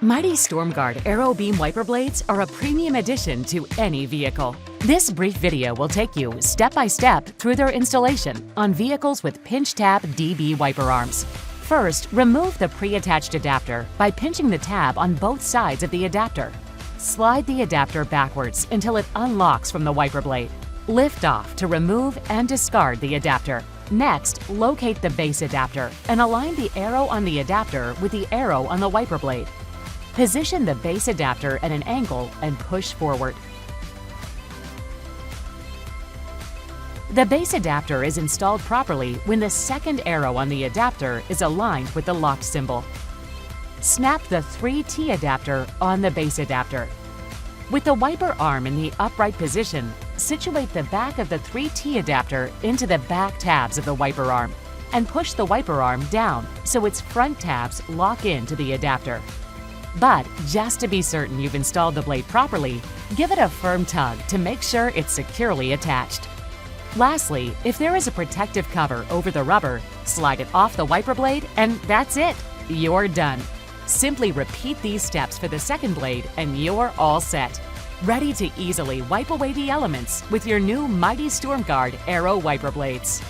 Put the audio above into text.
Mighty StormGuard AERO Beam Wiper Blades are a premium addition to any vehicle. This brief video will take you step by step through their installation on vehicles with pinch tab DB wiper arms. First, remove the pre-attached adapter by pinching the tab on both sides of the adapter. Slide the adapter backwards until it unlocks from the wiper blade. Lift off to remove and discard the adapter. Next, locate the base adapter and align the arrow on the adapter with the arrow on the wiper blade. Position the base adapter at an angle and push forward. The base adapter is installed properly when the second arrow on the adapter is aligned with the locked symbol. Snap the 3T adapter on the base adapter. With the wiper arm in the upright position, situate the back of the 3T adapter into the back tabs of the wiper arm and push the wiper arm down so its front tabs lock into the adapter. But just to be certain you've installed the blade properly, give it a firm tug to make sure it's securely attached. Lastly, if there is a protective cover over the rubber, slide it off the wiper blade and that's it. You're done. Simply repeat these steps for the second blade and you're all set. Ready to easily wipe away the elements with your new Mighty StormGuard AERO wiper blades.